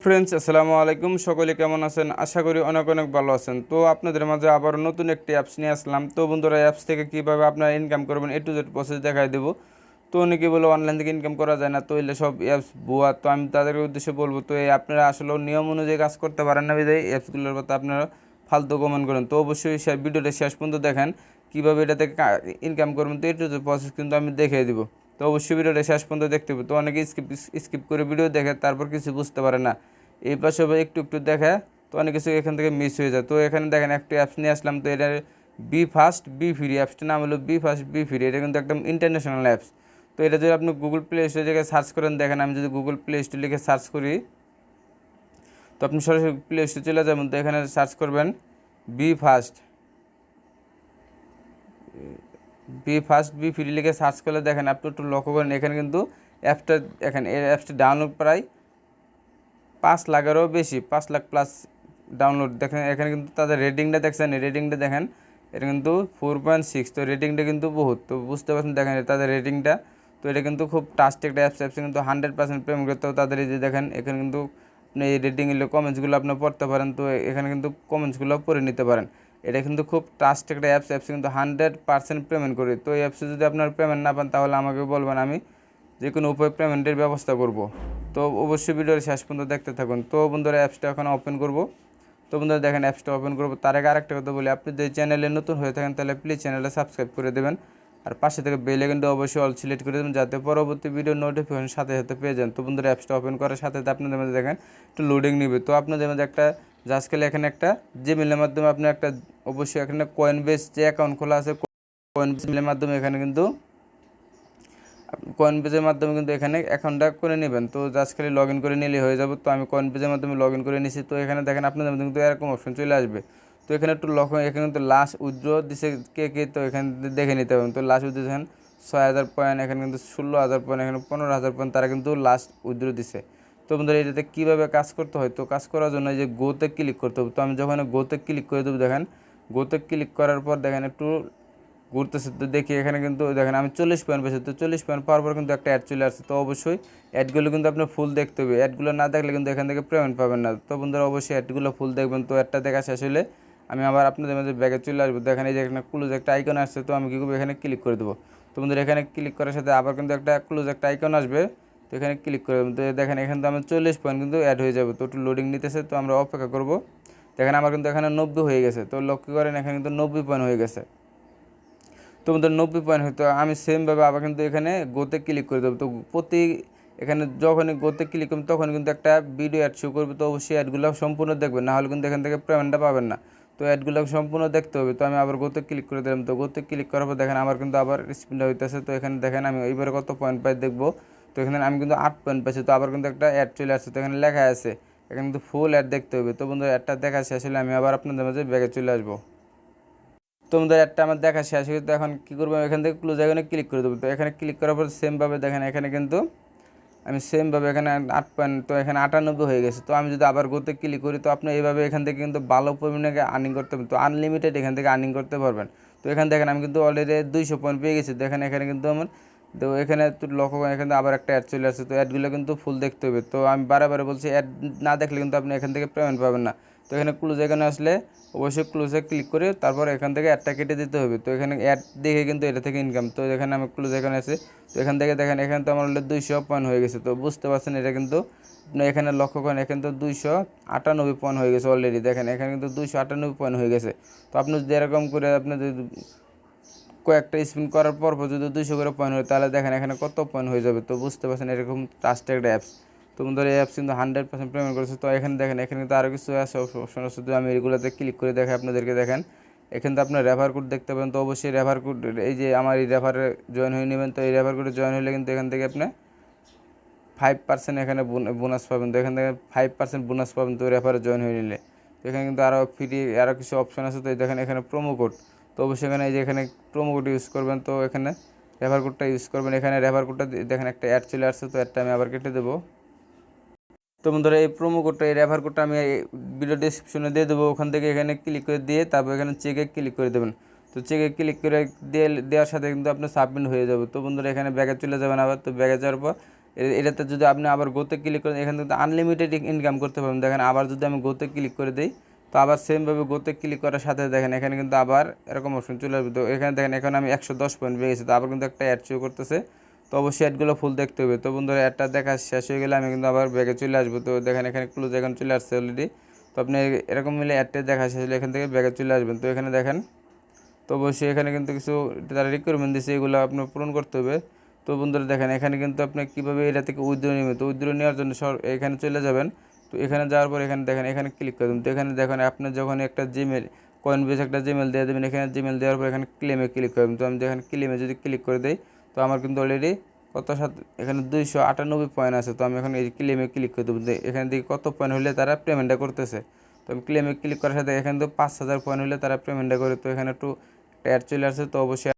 Friends, আসসালামু আলাইকুম। সকলে কেমন আছেন? আশা করি অনেক অনেক ভালো আছেন। তো আপনাদের মাঝে আবার নতুন একটি অ্যাপস নিয়ে আসলাম। তো বন্ধুরা, অ্যাপস থেকে কীভাবে আপনারা ইনকাম করবেন A to Z প্রসেস দেখাই দেবো। তো অনেকে বলে অনলাইন থেকে ইনকাম করা যায় না, তো এলে সব অ্যাপস ভুয়া। তো আমি তাদের উদ্দেশ্যে বলবো, তো এই আপনারা আসলে নিয়ম অনুযায়ী কাজ করতে পারেন না, বিধায় অ্যাপসগুলোর কথা আপনারা ফালতু কমেন্ট করেন। তো অবশ্যই ভিডিওটা শেষ পর্যন্ত দেখেন কীভাবে এটা থেকে ইনকাম করবেন। তো A to Z প্রসেস কিন্তু আমি দেখিয়ে দেবো। তো অবশ্যই ভিডিওটা শেষ পর্যন্ত দেখতে হবে। তো অনেকে স্কিপ করে ভিডিও দেখে তারপর কিছু বুঝতে পারে না, এই পাশে একটু একটু দেখে, তো অনেক কিছু এখান থেকে মিস হয়ে যায়। তো এখানে দেখেন একটা অ্যাপস নিয়ে আসলাম। তো এটা বি ফাস্ট বি ফ্রি, অ্যাপসটার নাম হলো বি ফাস্ট বি ফ্রি। এটা কিন্তু একদম ইন্টারন্যাশনাল অ্যাপস। তো এটা যদি আপনি গুগল প্লে স্টোর থেকে সার্চ করেন, দেখেন আমি যদি গুগল প্লে স্টোর লিখে সার্চ করি, তো আপনি সরাসরি প্লে স্টোর চলে যাবেন। তো এখানে সার্চ করবেন বি ফাস্ট বি ফ্রি লিখে সার্চ করলে দেখেন আপনি একটু লক্ষ্য করেন, এখানে কিন্তু অ্যাপসটা দেখেন, এই অ্যাপসটা ডাউনলোড প্রায় 5 লাখেরও বেশি, 5 লাখ প্লাস ডাউনলোড। দেখেন এখানে কিন্তু তাদের রেটিংটা দেখছেন, রেটিংটা দেখেন, এটা কিন্তু 4.6। তো রেটিংটা কিন্তু বহুত, তো বুঝতে পারছেন দেখেন তাদের রেটিংটা। তো এটা কিন্তু খুব ট্রাস্ট একটা অ্যাপসে কিন্তু 100% পেমেন্ট করতে হবে তাদের। এই যে দেখেন এখানে কিন্তু আপনি এই রেটিংগুলো কমেন্টসগুলো আপনি পড়তে পারেন। তো এখানে কিন্তু কমেন্টসগুলো পড়ে নিতে পারেন। এটা কিন্তু খুব ট্রাস্ট একটা অ্যাপসে কিন্তু 100% পেমেন্ট করে। তো এই অ্যাপসে যদি আপনার পেমেন্ট না পান, তাহলে আমাকে বলবেন, আমি যে কোনো উপায় পেমেন্টের ব্যবস্থা করব। তো অবশ্যই ভিডিওর শেষ পর্যন্ত দেখতে থাকুন। তো বন্ধুরা, অ্যাপসটা এখন ওপেন করব। তো বন্ধুরা দেখেন অ্যাপসটা ওপেন করবো, তার আগে আরেকটা কথা বলি, আপনি যদি চ্যানেলে নতুন হয়ে থাকেন তাহলে প্লিজ চ্যানেলটা সাবস্ক্রাইব করে দেবেন। আর পাশে থেকে বেল আইকনটা অবশ্যই অল সিলেক্ট করে দেবেন, যাতে পরবর্তী ভিডিও নোটিফিকেশন সাথে সাথে পেয়ে যান। তো বন্ধুরা, অ্যাপসটা ওপেন করার সাথে সাথে আপনাদের মধ্যে দেখেন একটু লোডিং নেবে। তো আপনাদের মধ্যে একটা আজকাল এখানে একটা জিমেলের মাধ্যমে আপনি একটা অবশ্যই এখানে কয়েনবেস যে অ্যাকাউন্ট খোলা আছে, কয়েনবেসের মাধ্যমে এখানে কিন্তু কয়েনবেজের মাধ্যমে কিন্তু এখানে অ্যাকাউন্টটা করে নেবেন। তো জাস্ট খালি লগ ইন করে নিলেই হয়ে যাবে। তো আমি কয়েনবেজের মাধ্যমে লগ ইন করে নিয়েছি। তো এখানে দেখেন আপনাদের মধ্যে কিন্তু এরকম অপশন চলে আসবে। তো এখানে একটু লক্ষ্য, এখানে কিন্তু লাস্ট উইথড্র দিছে কে কে, তো এখানে দেখে নিতে হবে। তো লাস্ট উইথড্র দেখেন 6,000 পয়েন্ট, এখানে কিন্তু 16,000 পয়েন্ট, এখানে 15,000 পয়েন্ট তারা কিন্তু লাস্ট উইথড্র দিছে। তো বন্ধুরা, এটাতে কীভাবে কাজ করতে হয়, তো কাজ করার জন্য এই যে গোতে ক্লিক করতে হবে। তো আমি যখন গোতে ক্লিক করে দেবো, দেখেন গোতে ক্লিক করার পর দেখেন একটু ঘুরতেছে। তো দেখি এখানে কিন্তু দেখেন আমি 40 পয়েন্ট পেয়েছি। তো 40 পয়েন্ট পাওয়ার পর কিন্তু একটা অ্যাড চলে আসছে। তো অবশ্যই অ্যাডগুলো কিন্তু আপনার ফুল দেখতে হবে, অ্যাডগুলো না দেখলে কিন্তু এখান থেকে পেমেন্ট পাবেন না। তো বন্ধুরা, অবশ্যই অ্যাডগুলো ফুল দেখবেন। তো অ্যাডটা দেখা শেষ হলে আমি আবার আপনাদের মধ্যে ব্যাগে চলে আসবো। দেখেন এই যে এখানে ক্লোজ একটা আইকন আসছে, তো আমি কী করবো, এখানে ক্লিক করে দেবো। তো বন্ধুরা, এখানে ক্লিক করার সাথে আবার কিন্তু একটা ক্লোজ একটা আইকন আসবে, তো এখানে ক্লিক করে দেবেন। তো দেখেন এখানে তো আমার 40 পয়েন্ট কিন্তু অ্যাড হয়ে যাবে। তো একটু লোডিং নিতেছে, তো আমরা অপেক্ষা করবো। দেখেন আমার কিন্তু এখানে 90 হয়ে গেছে। তো লক্ষ্য করেন এখানে কিন্তু 90 পয়েন্ট হয়ে গেছে। তো আমাদের 90 পয়েন্ট হতো, আমি সেমভাবে আবার কিন্তু এখানে গোতে ক্লিক করে দেবো। তো এখানে যখনই গোতে ক্লিক করবেন তখন কিন্তু একটা ভিডিও অ্যাড শো করবে। তো অবশ্যই অ্যাডগুলো সম্পূর্ণ দেখবেন, না হলে কিন্তু এখান থেকে পেমেন্টটা পাবেন না। তো অ্যাডগুলো সম্পূর্ণ দেখতে হবে। তো আমি আবার গোতে ক্লিক করে দিলাম। তো গোতে ক্লিক করার পর দেখেন আমার কিন্তু আবার স্পিনটা হইতেছে। তো এখানে দেখেন আমি এইবারে কত পয়েন্ট পাই দেখবো। তো এখানে আমি কিন্তু 8 পয়েন্ট পাইছি। তো আবার কিন্তু একটা অ্যাড চলে আসছে, তো এখানে লেখা আছে এখানে কিন্তু ফুল অ্যাড দেখতে হবে। তো বন্ধু, অ্যাডটা দেখা শেষ হলে আমি আবার আপনাদের মাঝে ব্যাগে চলে আসবো। তোমাদের একটা আমার দেখা শেষ হয়ে, তো এখন কী করবো, এখান থেকে ক্লোজ আইকনে ক্লিক করে দেবো। তো এখানে ক্লিক করার পর সেমভাবে দেখেন এখানে কিন্তু আমি সেমভাবে এখানে 8 পয়েন্ট, তো এখানে 98 হয়ে গেছে। তো আমি যদি আবার গোতে ক্লিক করি, তো আপনি এইভাবে এখান থেকে কিন্তু ভালো পরিমাণে আর্নিং করতে পারবেন। তো আনলিমিটেড এখান থেকে আর্নিং করতে পারবেন। তো এখানে দেখেন আমি কিন্তু অলরেডি 200 পয়েন্ট পেয়ে গেছি। দেখেন এখানে কিন্তু আমার, তো এখানে একটু লক্ষ্য করেন এখানে আবার একটা অ্যাড চলে আসছে। তো অ্যাডগুলো কিন্তু ফুল দেখতে হবে। তো আমি বারে বলছি, অ্যাড না দেখলে কিন্তু আপনি এখান থেকে পেমেন্ট পাবেন না। তো এখানে ক্লোজ এখানে আসলে অবশ্যই ক্লোজে ক্লিক করে তারপর এখান থেকে অ্যাডটা কেটে দিতে হবে। তো এখানে অ্যাড দেখে কিন্তু এটা থেকে ইনকাম। তো এখানে আমি ক্লোজ এখানে আছে, তো এখান থেকে দেখেন এখানে তো আমার 200 পয়েন্ট হয়ে গেছে। তো বুঝতে পারছেন এটা কিন্তু আপনি এখানে লক্ষ্য করেন এখানে তো 298 পয়েন্ট হয়ে গেছে অলরেডি। দেখেন এখানে কিন্তু 298 পয়েন্ট হয়ে গেছে। তো আপনি যদি এরকম করে আপনি যদি কয়েকটা স্পিন করার পর যদি 200 করে পয়েন্ট হয়, তাহলে দেখেন এখানে কত পয়েন্ট হয়ে যাবে। তো বুঝতে পারছেন এরকম ট্রাস্টেড একটা অ্যাপস। তো বন্ধুরা, এই অ্যাপস কিন্তু 100% পেমেন্ট করেছে। তো এখানে দেখেন এখানে কিন্তু আরও কিছু আছে অপশন আছে। যদি আমি এগুলোতে ক্লিক করে দেখে আপনাদেরকে দেখেন এখানে তো আপনার রেফার কোড দেখতে পাবেন। তো অবশ্যই রেফার কোড, এই যে আমার এই রেফারে জয়েন হয়ে নেবেন। তো এই রেফার কোডে জয়েন হলে কিন্তু এখান থেকে আপনি 5% এখানে বোনাস পাবেন। তো এখান থেকে 5% বোনাস পাবেন, তো রেফারে জয়েন হয়ে নিলে। তো এখানে কিন্তু আরও ফ্রি আরও কিছু অপশন আছে। তো দেখেন এখানে প্রোমো কোড, তো অবশ্যই এখানে এই যে এখানে প্রোমো কোড ইউজ করবেন। তো এখানে রেফার কোডটা ইউজ করবেন। এখানে রেফার কোডটা দেখেন একটা অ্যাড চলে আসছে, তো অ্যাডটা আমি আবার কেটে দেবো। তো বন্ধুরা, এই প্রোমো কোডটা, এই রেফার কোডটা আমি ভিডিও ডিসক্রিপশনে দিয়ে দেবো। ওখান থেকে এখানে ক্লিক করে দিয়ে তারপর এখানে চেকে ক্লিক করে দেবেন। তো চেকে ক্লিক করে দেওয়ার সাথে কিন্তু আপনার সাবমিট হয়ে যাবে। তো বন্ধুরা, এখানে ব্যাগে চলে যাবেন আবার। তো ব্যাগে যাওয়ার পর এটাতে যদি আপনি আবার গোতে ক্লিক করেন, এখান থেকে আনলিমিটেড ইনকাম করতে পারবেন। দেখেন আবার যদি আমি গোতে ক্লিক করে দিই, তো আবার সেমভাবে গোতে ক্লিক করার সাথে দেখেন এখানে কিন্তু আবার এরকম অপশন চলে আসবে। তো এখানে দেখেন এখন আমি 110 পয়েন্ট পেয়ে গেছি, তো আবার কিন্তু একটা অ্যাড শো করতেছে। তো অবশ্যই অ্যাডগুলো ফুল দেখতে হবে। তো বন্ধুরা অ্যাডটা দেখা শেষ হয়ে গেলে আমি কিন্তু আবার ব্যাগে চলে আসবো। তো দেখেন এখানে ক্লোজ এখন চলে আসছে অলরেডি। তো আপনি এরকম মিলে অ্যাডটা দেখা শেষ হলে এখান থেকে ব্যাগে চলে আসবেন। তো এখানে দেখেন, তো অবশ্যই এখানে কিন্তু কিছু তারা রিকোয়ারমেন্ট দিচ্ছে, এগুলো আপনার পূরণ করতে হবে। তো বন্ধুরা দেখেন এখানে কিন্তু আপনি কীভাবে এটা থেকে উইথড্র নেবেন, তো উইথড্র নেওয়ার জন্য এখানে চলে যাবেন। তো এখানে যাওয়ার পর এখানে দেখেন এখানে ক্লিক করে দেবেন। তো এখানে দেখেন আপনি যখন একটা জিমেল কয়েনবেস একটা জিমেল দিয়ে দেবেন, এখানে জিমেল দেওয়ার পর এখানে ক্লেমে ক্লিক করবেন। তো আমি দেখেন ক্লেমে যদি ক্লিক করে দিই, তো আমার কিন্তু অলরেডি কত এখানে 298 পয়েন্ট আছে। তো আমি এখন এই ক্লেমে ক্লিক করে দেবো, এখানে দেখি কত পয়েন্ট হলে তারা পেমেন্টটা করতেছে। তো আমি ক্লেমে ক্লিক করার সাথে এখানে তো 5000 পয়েন্ট হলে তারা পেমেন্টটা করে। তো এখানে একটু অ্যাড চলে আসছে, তো অবশ্যই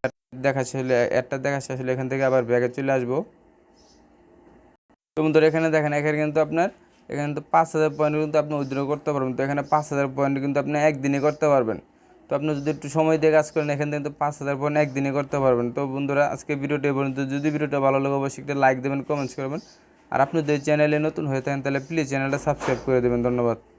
দেখা শেষ হলে অ্যাডটা দেখা শেষ হলে এখান থেকে আবার ব্যাগে চলে আসবো। তো বন্ধুরা এখানে দেখেন এখানে কিন্তু আপনার এখানে তো 5000 পয়েন্ট কিন্তু আপনি উইথড্র করতে পারবেন। তো এখানে 5000 পয়েন্ট কিন্তু আপনি একদিনে করতে পারবেন। তো আপনি যদি একটু সময় দিয়ে কাজ করেন এখান থেকে কিন্তু 5000 পয়েন্ট একদিনে করতে পারবেন। তো বন্ধুরা আজকে ভিডিওটি পর্যন্ত, যদি ভিডিওটা ভালো লাগে অবশ্যই একটা লাইক দেবেন, কমেন্টস করবেন। আর আপনি যদি চ্যানেলে নতুন হয়ে থাকেন তাহলে প্লিজ চ্যানেলটা সাবস্ক্রাইব করে দেবেন। ধন্যবাদ।